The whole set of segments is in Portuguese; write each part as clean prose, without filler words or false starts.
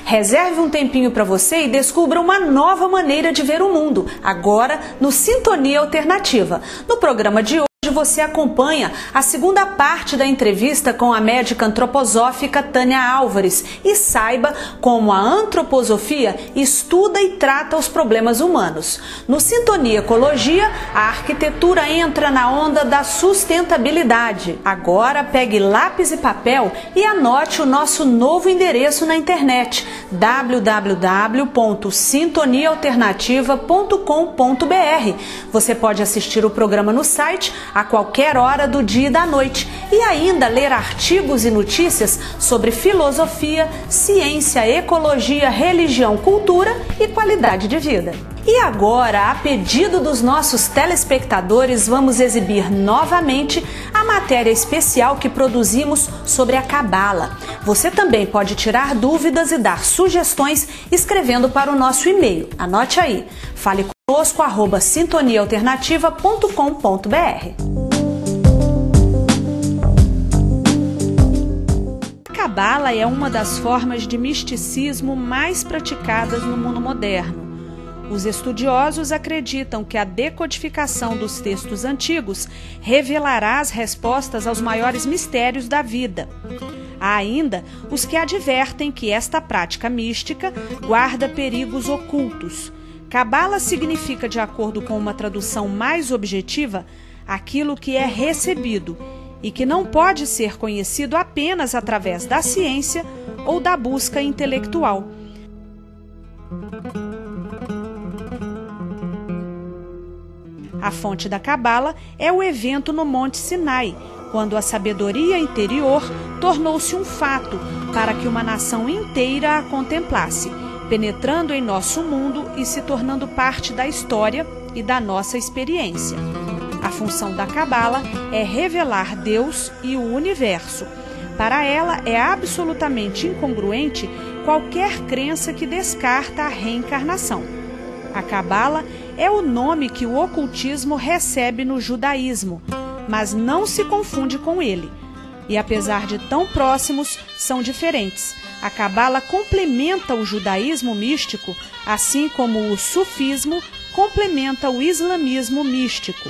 Reserve um tempinho para você e descubra uma nova maneira de ver o mundo, agora no Sintonia Alternativa. No programa de hoje você acompanha a segunda parte da entrevista com a médica antroposófica Tânia Álvares e saiba como a antroposofia estuda e trata os problemas humanos. No Sintonia Ecologia, a arquitetura entra na onda da sustentabilidade. Agora pegue lápis e papel e anote o nosso novo endereço na internet: www.sintoniaalternativa.com.br. Você pode assistir o programa no site a qualquer hora do dia e da noite e ainda ler artigos e notícias sobre filosofia, ciência, ecologia, religião, cultura e qualidade de vida. E agora, a pedido dos nossos telespectadores, vamos exibir novamente a matéria especial que produzimos sobre a Cabala. Você também pode tirar dúvidas e dar sugestões escrevendo para o nosso e-mail. Anote aí, fale conosco @sintoniaalternativa.com.br. A Cabala é uma das formas de misticismo mais praticadas no mundo moderno. Os estudiosos acreditam que a decodificação dos textos antigos revelará as respostas aos maiores mistérios da vida. Há ainda os que advertem que esta prática mística guarda perigos ocultos. Cabala significa, de acordo com uma tradução mais objetiva, aquilo que é recebido e que não pode ser conhecido apenas através da ciência ou da busca intelectual. A fonte da Cabala é o evento no Monte Sinai, quando a sabedoria interior tornou-se um fato para que uma nação inteira a contemplasse, penetrando em nosso mundo e se tornando parte da história e da nossa experiência. A função da Cabala é revelar Deus e o universo. Para ela, é absolutamente incongruente qualquer crença que descarta a reencarnação. A Cabala é o nome que o ocultismo recebe no judaísmo, mas não se confunde com ele. E apesar de tão próximos, são diferentes. A Cabala complementa o judaísmo místico, assim como o sufismo complementa o islamismo místico.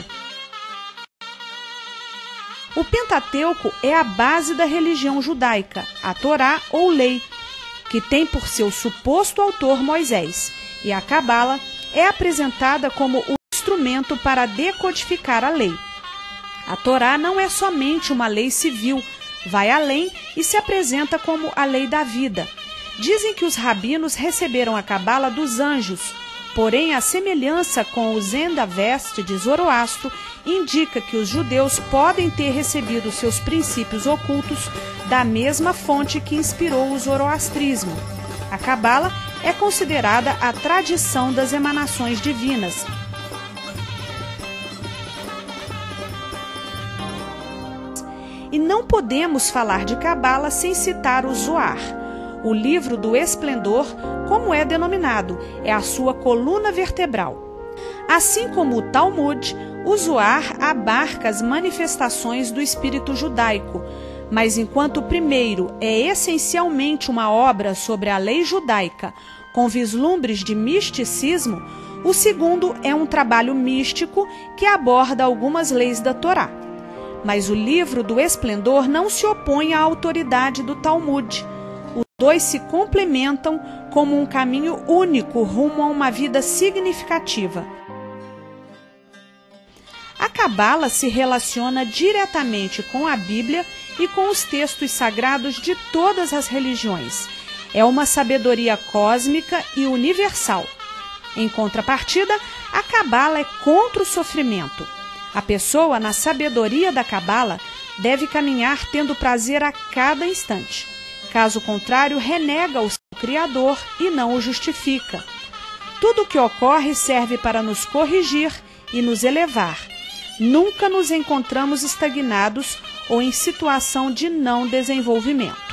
O Pentateuco é a base da religião judaica, a Torá ou lei, que tem por seu suposto autor Moisés, e a Cabala é apresentada como o instrumento para decodificar a lei. A Torá não é somente uma lei civil, vai além e se apresenta como a lei da vida. Dizem que os rabinos receberam a Cabala dos anjos, porém a semelhança com o Zendavest de Zoroastro indica que os judeus podem ter recebido seus princípios ocultos da mesma fonte que inspirou o zoroastrismo. A Cabala é considerada a tradição das emanações divinas. E não podemos falar de Cabala sem citar o Zohar. O livro do esplendor, como é denominado, é a sua coluna vertebral. Assim como o Talmud, o Zohar abarca as manifestações do espírito judaico, mas enquanto o primeiro é essencialmente uma obra sobre a lei judaica, com vislumbres de misticismo, o segundo é um trabalho místico que aborda algumas leis da Torá. Mas o livro do esplendor não se opõe à autoridade do Talmud. Os dois se complementam como um caminho único rumo a uma vida significativa. A Cabala se relaciona diretamente com a Bíblia e com os textos sagrados de todas as religiões. É uma sabedoria cósmica e universal. Em contrapartida, a Cabala é contra o sofrimento. A pessoa, na sabedoria da Cabala, deve caminhar tendo prazer a cada instante. Caso contrário, renega o seu Criador e não o justifica. Tudo o que ocorre serve para nos corrigir e nos elevar. Nunca nos encontramos estagnados ou em situação de não desenvolvimento.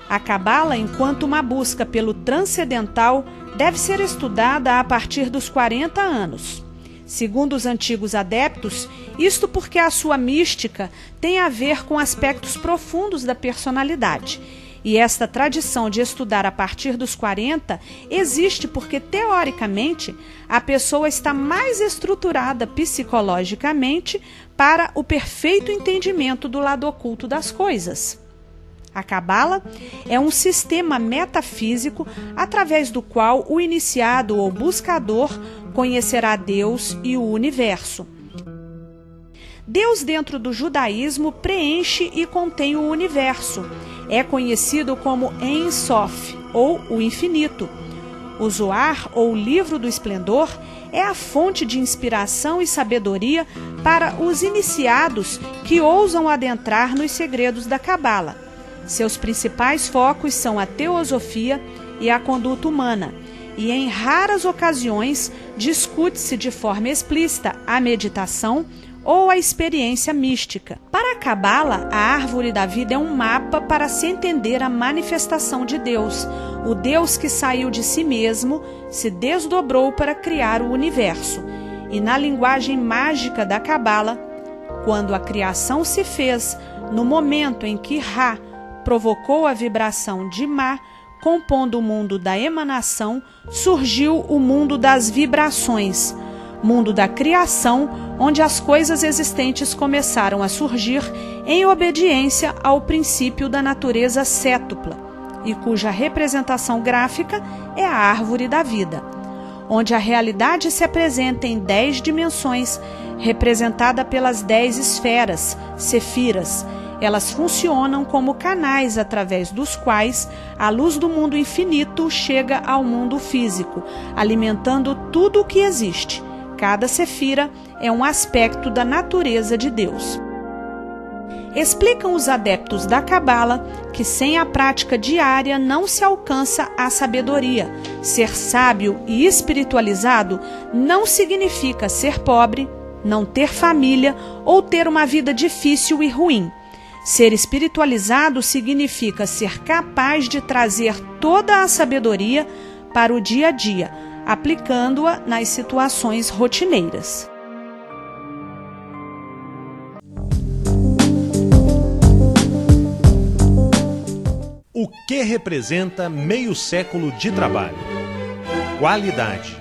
A Cabala, enquanto uma busca pelo transcendental, deve ser estudada a partir dos 40 anos. Segundo os antigos adeptos, isto porque a sua mística tem a ver com aspectos profundos da personalidade E esta tradição de estudar a partir dos 40 existe porque, teoricamente, a pessoa está mais estruturada psicologicamente para o perfeito entendimento do lado oculto das coisas. A Cabala é um sistema metafísico através do qual o iniciado ou buscador conhecerá Deus e o universo. Deus, dentro do judaísmo, preenche e contém o universo. É conhecido como Ein Sof, ou o infinito. O Zohar, ou Livro do Esplendor, é a fonte de inspiração e sabedoria para os iniciados que ousam adentrar nos segredos da Cabala. Seus principais focos são a teosofia e a conduta humana, e em raras ocasiões discute-se de forma explícita a meditação ou a experiência mística. Para a Cabala, a árvore da vida é um mapa para se entender a manifestação de Deus, o Deus que saiu de si mesmo, se desdobrou para criar o universo. E na linguagem mágica da Cabala, quando a criação se fez, no momento em que Ra provocou a vibração de Ma, compondo o mundo da emanação, surgiu o mundo das vibrações, mundo da criação, onde as coisas existentes começaram a surgir em obediência ao princípio da natureza cétupla, e cuja representação gráfica é a árvore da vida, onde a realidade se apresenta em 10 dimensões, representada pelas 10 esferas, sefiras. Elas funcionam como canais através dos quais a luz do mundo infinito chega ao mundo físico, alimentando tudo o que existe. Cada sefira é um aspecto da natureza de Deus. Explicam os adeptos da Cabala que sem a prática diária não se alcança a sabedoria. Ser sábio e espiritualizado não significa ser pobre, não ter família ou ter uma vida difícil e ruim. Ser espiritualizado significa ser capaz de trazer toda a sabedoria para o dia a dia, aplicando-a nas situações rotineiras. O que representa meio século de trabalho? Qualidade.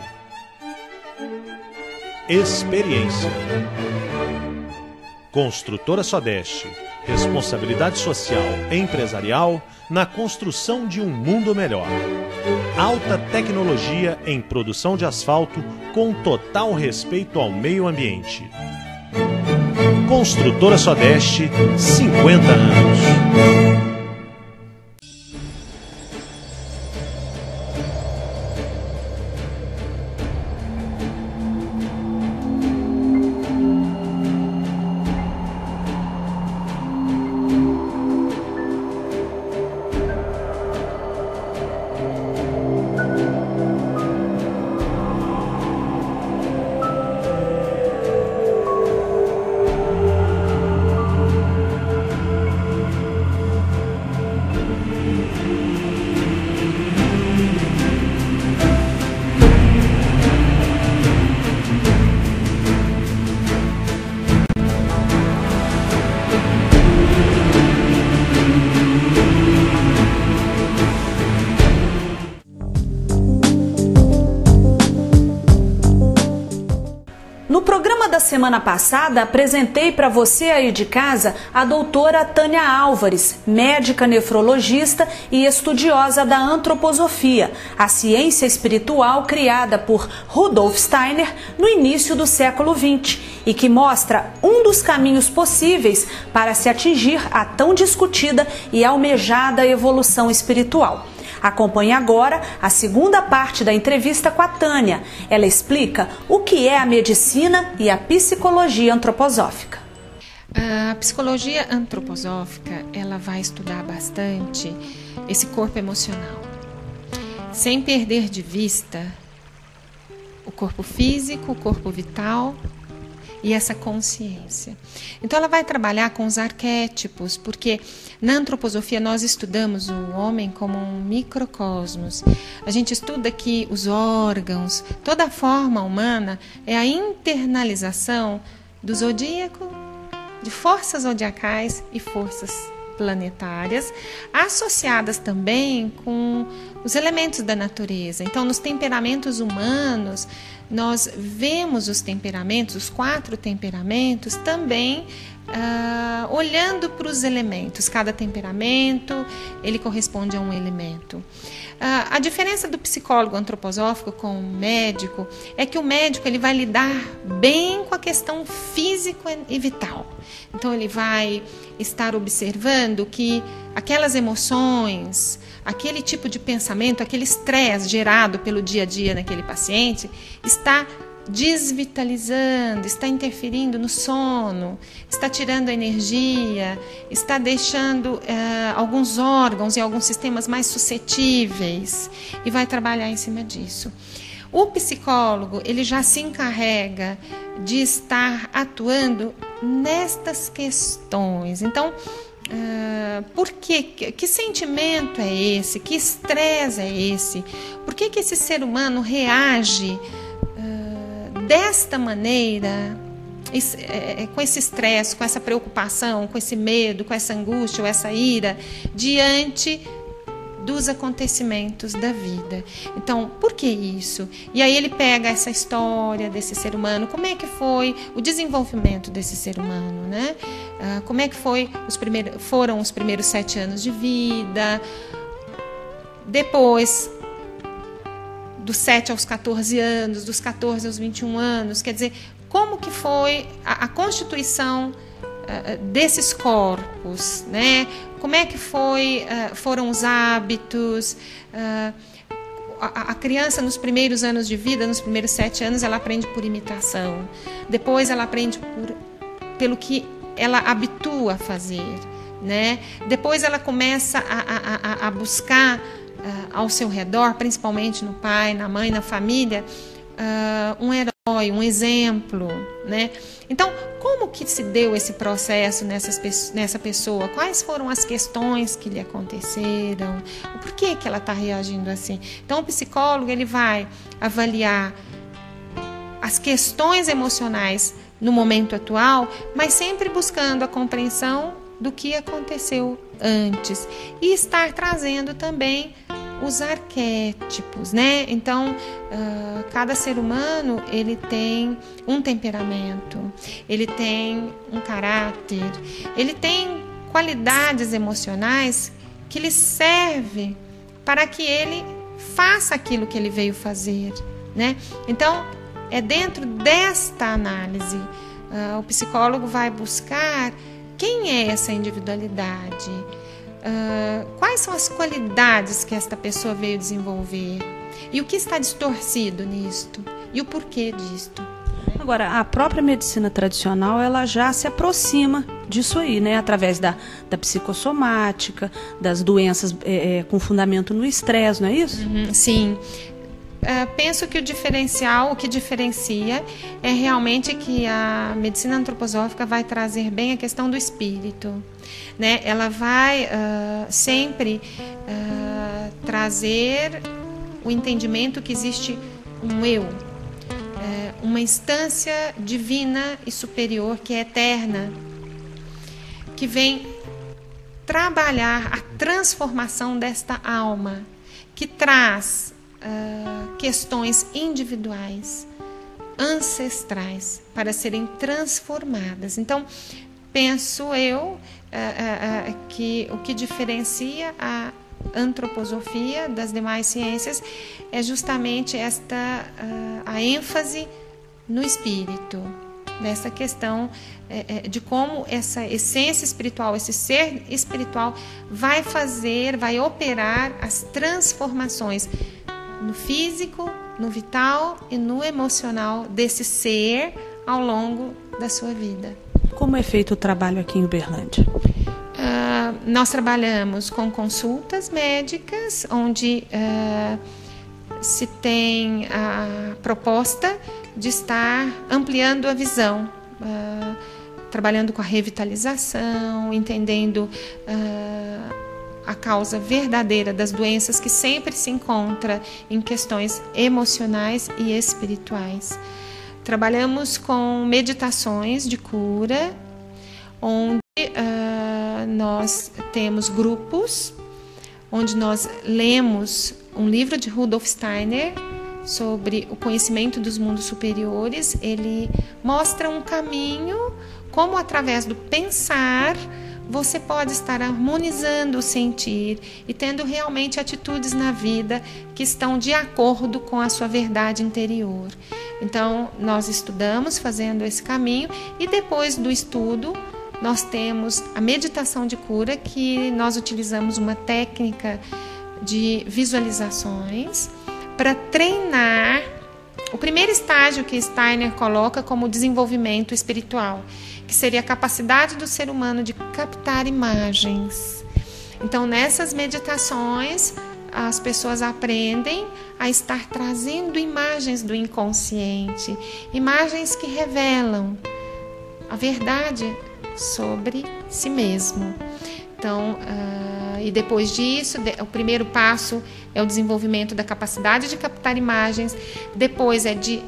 Experiência. Construtora Sodeste. Responsabilidade social e empresarial na construção de um mundo melhor. Alta tecnologia em produção de asfalto com total respeito ao meio ambiente. Construtora Sodeste, 50 anos. No programa da semana passada, apresentei para você aí de casa a doutora Tânia Álvares, médica nefrologista e estudiosa da antroposofia, a ciência espiritual criada por Rudolf Steiner no início do século XX e que mostra um dos caminhos possíveis para se atingir a tão discutida e almejada evolução espiritual. Acompanhe agora a segunda parte da entrevista com a Tânia. Ela explica o que é a medicina e a psicologia antroposófica. A psicologia antroposófica, ela vai estudar bastante esse corpo emocional, sem perder de vista o corpo físico, o corpo vital e essa consciência. Então ela vai trabalhar com os arquétipos, porque na antroposofia nós estudamos o homem como um microcosmos. A gente estuda que os órgãos, toda a forma humana é a internalização do zodíaco, de forças zodiacais e forças planetárias, associadas também com os elementos da natureza. Então, nos temperamentos humanos, nós vemos os temperamentos, os 4 temperamentos, também olhando para os elementos. Cada temperamento, ele corresponde a um elemento. A diferença do psicólogo antroposófico com o médico é que o médico ele vai lidar bem com a questão física e vital. Então, ele vai estar observando que aquelas emoções, aquele tipo de pensamento, aquele estresse gerado pelo dia a dia naquele paciente está desvitalizando, está interferindo no sono, está tirando a energia, está deixando alguns órgãos e alguns sistemas mais suscetíveis e vai trabalhar em cima disso. O psicólogo, ele já se encarrega de estar atuando nestas questões. Então, por quê? Que sentimento é esse? Que estresse é esse? Por que esse ser humano reage desta maneira, com esse estresse, com essa preocupação, com esse medo, com essa angústia ou essa ira, diante dos acontecimentos da vida? Então, por que isso? E aí ele pega essa história desse ser humano, como é que foi o desenvolvimento desse ser humano, né? Como é que foram os primeiros 7 anos de vida, depois dos 7 aos 14 anos, dos 14 aos 21 anos, quer dizer, como que foi a constituição desses corpos, né? Como é que foram os hábitos? A criança, nos primeiros anos de vida, nos primeiros 7 anos, ela aprende por imitação. Depois ela aprende pelo que ela habitua a fazer, né? Depois ela começa a buscar ao seu redor, principalmente no pai, na mãe, na família, um herói, um exemplo, né? Então, como que se deu esse processo nessa pessoa? Quais foram as questões que lhe aconteceram? Por que ela está reagindo assim? Então, o psicólogo ele vai avaliar as questões emocionais no momento atual, mas sempre buscando a compreensão do que aconteceu antes e estar trazendo também os arquétipos, né? Então, cada ser humano ele tem um temperamento, ele tem um caráter, ele tem qualidades emocionais que lhe servem para que ele faça aquilo que ele veio fazer, né? Então, é dentro desta análise, o psicólogo vai buscar quem é essa individualidade, quais são as qualidades que esta pessoa veio desenvolver e o que está distorcido nisto e o porquê disto. Agora, a própria medicina tradicional ela já se aproxima disso aí, né? Através da psicossomática, das doenças com fundamento no estresse, não é isso? Sim. Penso que o que diferencia é realmente que a medicina antroposófica vai trazer bem a questão do espírito, né? Ela vai sempre trazer o entendimento que existe um eu, uma instância divina e superior que é eterna, que vem trabalhar a transformação desta alma, que traz questões individuais, ancestrais, para serem transformadas. Então, penso eu que o que diferencia a antroposofia das demais ciências é justamente a ênfase no espírito, nessa questão de como essa essência espiritual, esse ser espiritual vai operar as transformações no físico, no vital e no emocional desse ser ao longo da sua vida. Como é feito o trabalho aqui em Uberlândia? Nós trabalhamos com consultas médicas, onde se tem a proposta de estar ampliando a visão, trabalhando com a revitalização, entendendo a causa verdadeira das doenças que sempre se encontra em questões emocionais e espirituais. Trabalhamos com meditações de cura, onde nós temos grupos onde nós lemos um livro de Rudolf Steiner sobre o conhecimento dos mundos superiores. Ele mostra um caminho, como através do pensar você pode estar harmonizando o sentir e tendo realmente atitudes na vida que estão de acordo com a sua verdade interior. Então, nós estudamos fazendo esse caminho e depois do estudo, nós temos a meditação de cura, que nós utilizamos uma técnica de visualizações para treinar o primeiro estágio que Steiner coloca como desenvolvimento espiritual, que seria a capacidade do ser humano de captar imagens. Então, nessas meditações, as pessoas aprendem a estar trazendo imagens do inconsciente, imagens que revelam a verdade sobre si mesmo. Então, e depois disso, o primeiro passo é o desenvolvimento da capacidade de captar imagens, depois é de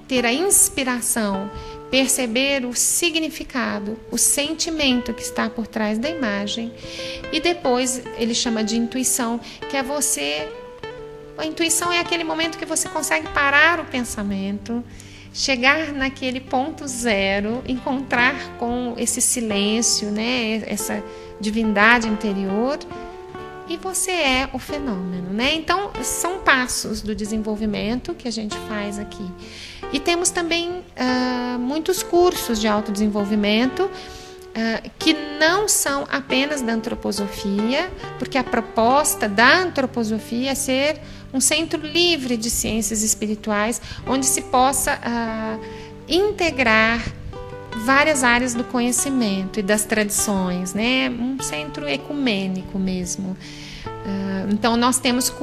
ter a inspiração, perceber o significado, o sentimento que está por trás da imagem, e depois ele chama de intuição, que é você... A intuição é aquele momento que você consegue parar o pensamento, chegar naquele ponto zero, encontrar com esse silêncio, né, essa divindade interior, e você é o fenômeno, né? Então, são passos do desenvolvimento que a gente faz aqui. E temos também muitos cursos de autodesenvolvimento que não são apenas da antroposofia, porque a proposta da antroposofia é ser um centro livre de ciências espirituais, onde se possa integrar várias áreas do conhecimento e das tradições, né? Um centro ecumênico mesmo. Então, nós temos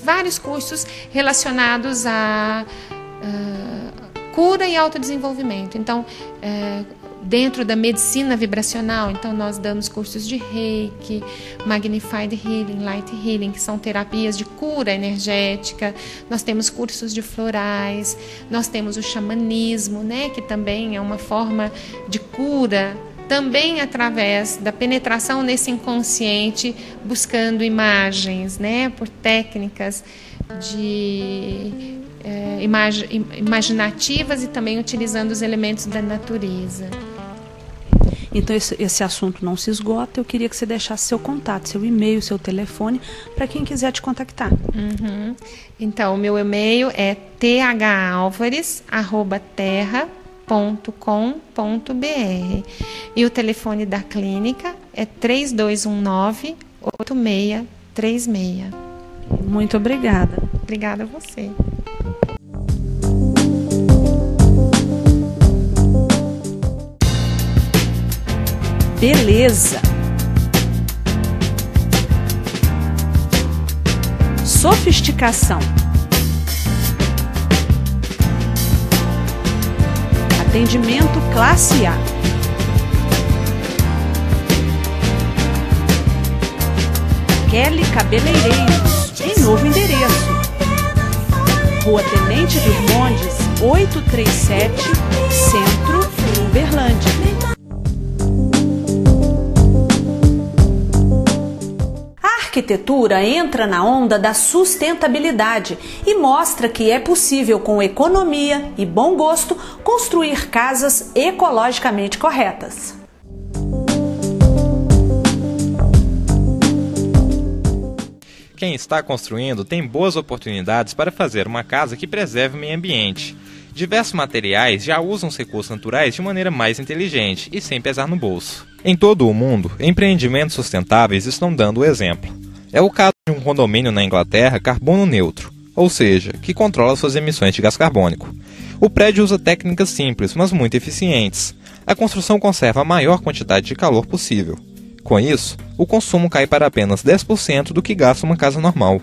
vários cursos relacionados a cura e autodesenvolvimento. Então, dentro da medicina vibracional, então nós damos cursos de Reiki, Magnified Healing, Light Healing, que são terapias de cura energética. Nós temos cursos de florais, nós temos o xamanismo, né, que também é uma forma de cura, também através da penetração nesse inconsciente, buscando imagens, né, por técnicas de imaginativas e também utilizando os elementos da natureza. Então esse assunto não se esgota. Eu queria que você deixasse seu contato, seu e-mail, seu telefone, para quem quiser te contactar. Então, o meu e-mail é thalvalvares@terra.com.br e o telefone da clínica é 3219-8636. Muito obrigada. Obrigada a você. Beleza. Sofisticação. Atendimento classe A. Kelly Cabeleireiros, em novo endereço. Rua Tenente Virmondes, 837, Centro, Uberlândia. A arquitetura entra na onda da sustentabilidade e mostra que é possível, com economia e bom gosto, construir casas ecologicamente corretas. Quem está construindo tem boas oportunidades para fazer uma casa que preserve o meio ambiente. Diversos materiais já usam os recursos naturais de maneira mais inteligente e sem pesar no bolso. Em todo o mundo, empreendimentos sustentáveis estão dando o exemplo. É o caso de um condomínio na Inglaterra carbono neutro, ou seja, que controla suas emissões de gás carbônico. O prédio usa técnicas simples, mas muito eficientes. A construção conserva a maior quantidade de calor possível. Com isso, o consumo cai para apenas 10% do que gasta uma casa normal.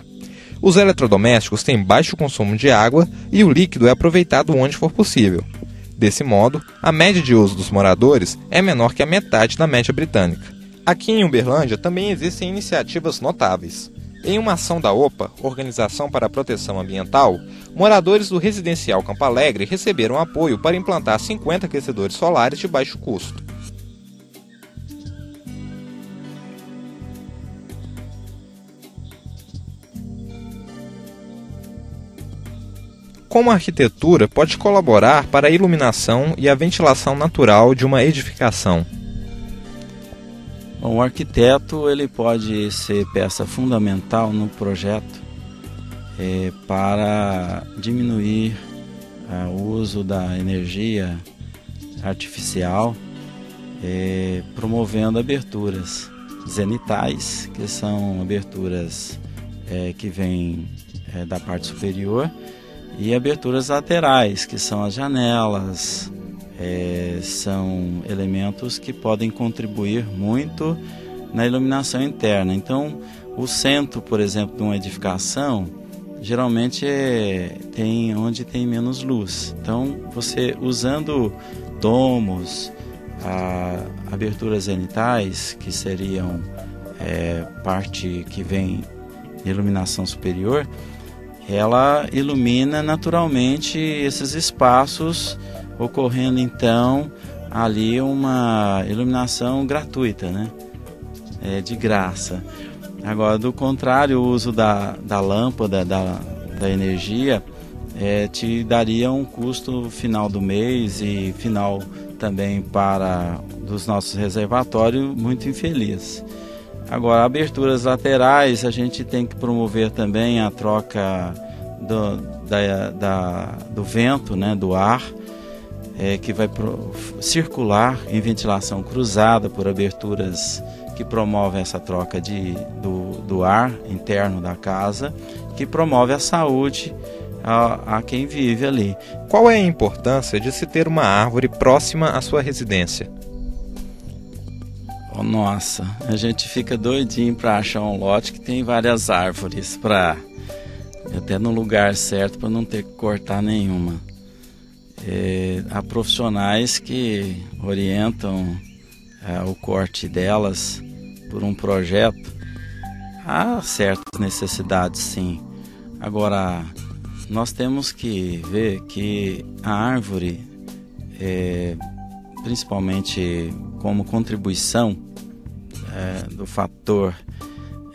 Os eletrodomésticos têm baixo consumo de água e o líquido é aproveitado onde for possível. Desse modo, a média de uso dos moradores é menor que a metade da média britânica. Aqui em Uberlândia também existem iniciativas notáveis. Em uma ação da OPA, Organização para a Proteção Ambiental, moradores do residencial Campo Alegre receberam apoio para implantar 50 aquecedores solares de baixo custo. Como a arquitetura pode colaborar para a iluminação e a ventilação natural de uma edificação? Bom, o arquiteto ele pode ser peça fundamental no projeto para diminuir o uso da energia artificial, promovendo aberturas zenitais, que são aberturas que vêm da parte superior, e aberturas laterais, que são as janelas. São elementos que podem contribuir muito na iluminação interna. Então, o centro, por exemplo, de uma edificação, geralmente tem onde tem menos luz. Então, você usando domos, aberturas zenitais, que seriam parte que vem de iluminação superior, ela ilumina naturalmente esses espaços, ocorrendo então ali uma iluminação gratuita, né? De graça. Agora, do contrário, o uso da lâmpada, da energia, te daria um custo final do mês e final também dos nossos reservatórios muito infeliz. Agora, aberturas laterais, a gente tem que promover também a troca do vento, né, do ar, que vai circular em ventilação cruzada por aberturas que promovem essa troca do ar interno da casa, que promove a saúde a quem vive ali. Qual é a importância de se ter uma árvore próxima à sua residência? Nossa, a gente fica doidinho para achar um lote que tem várias árvores, até no lugar certo, para não ter que cortar nenhuma. Há profissionais que orientam o corte delas por um projeto. Há certas necessidades, sim. Agora, nós temos que ver que a árvore, principalmente como contribuição do fator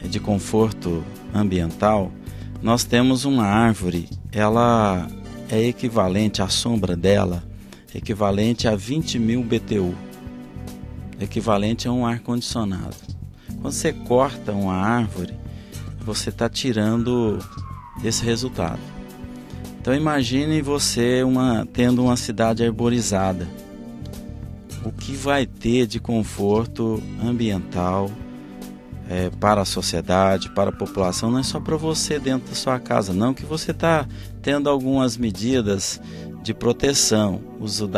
de conforto ambiental, nós temos uma árvore, ela é equivalente, à sombra dela, equivalente a 20.000 BTU, equivalente a um ar-condicionado. Quando você corta uma árvore, você está tirando esse resultado. Então imagine você tendo uma cidade arborizada. O que vai ter de conforto ambiental para a sociedade, para a população, não é só para você dentro da sua casa, não, que você está tendo algumas medidas de proteção, uso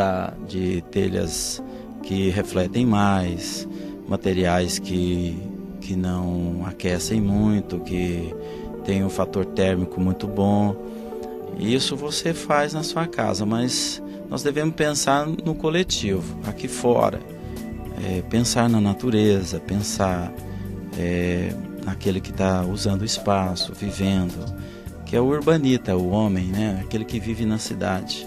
de telhas que refletem mais, materiais que não aquecem muito, que tem um fator térmico muito bom. Isso você faz na sua casa, mas nós devemos pensar no coletivo, aqui fora, pensar na natureza, pensar naquele que está usando o espaço, vivendo, que é o urbanita, o homem, né? Aquele que vive na cidade,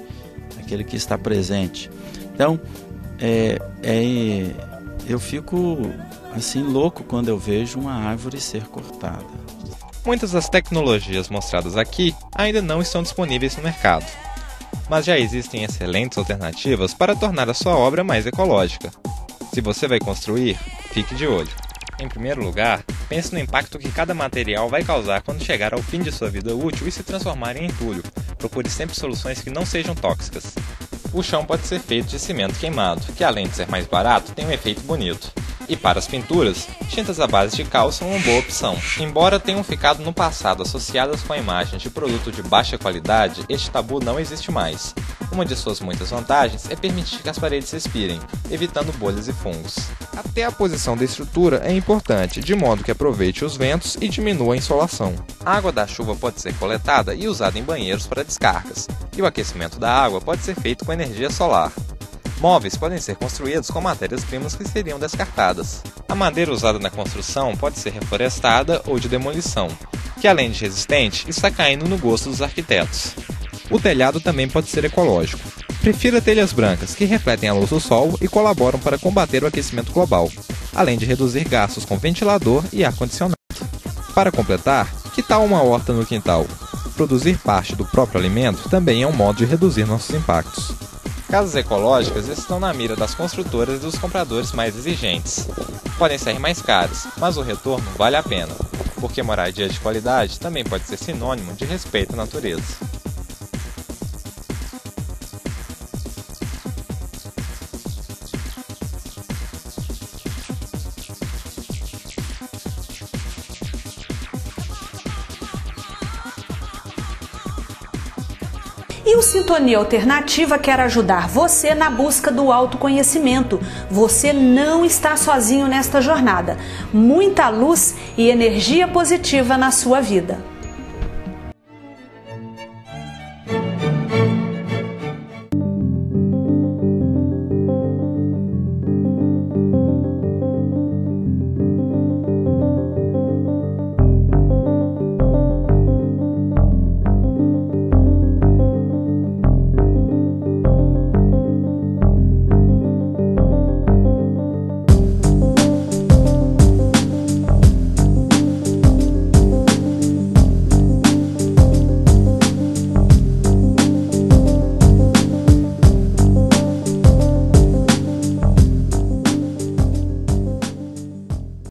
aquele que está presente. Então, eu fico assim louco quando eu vejo uma árvore ser cortada. Muitas das tecnologias mostradas aqui ainda não estão disponíveis no mercado, mas já existem excelentes alternativas para tornar a sua obra mais ecológica. Se você vai construir, fique de olho. Em primeiro lugar, pense no impacto que cada material vai causar quando chegar ao fim de sua vida útil e se transformar em entulho. Procure sempre soluções que não sejam tóxicas. O chão pode ser feito de cimento queimado, que além de ser mais barato, tem um efeito bonito. E para as pinturas, tintas à base de cal são uma boa opção. Embora tenham ficado no passado associadas com a imagem de produto de baixa qualidade, este tabu não existe mais. Uma de suas muitas vantagens é permitir que as paredes respirem, evitando bolhas e fungos. Até a posição da estrutura é importante, de modo que aproveite os ventos e diminua a insolação. A água da chuva pode ser coletada e usada em banheiros para descargas, e o aquecimento da água pode ser feito com energia solar. Móveis podem ser construídos com matérias-primas que seriam descartadas. A madeira usada na construção pode ser reflorestada ou de demolição, que além de resistente, está caindo no gosto dos arquitetos. O telhado também pode ser ecológico. Prefira telhas brancas, que refletem a luz do sol e colaboram para combater o aquecimento global, além de reduzir gastos com ventilador e ar-condicionado. Para completar, que tal uma horta no quintal? produzir parte do próprio alimento também é um modo de reduzir nossos impactos. Casas ecológicas estão na mira das construtoras e dos compradores mais exigentes. Podem ser mais caras, mas o retorno vale a pena, porque moradia de qualidade também pode ser sinônimo de respeito à natureza. E o Sintonia Alternativa quer ajudar você na busca do autoconhecimento. Você não está sozinho nesta jornada. Muita luz e energia positiva na sua vida.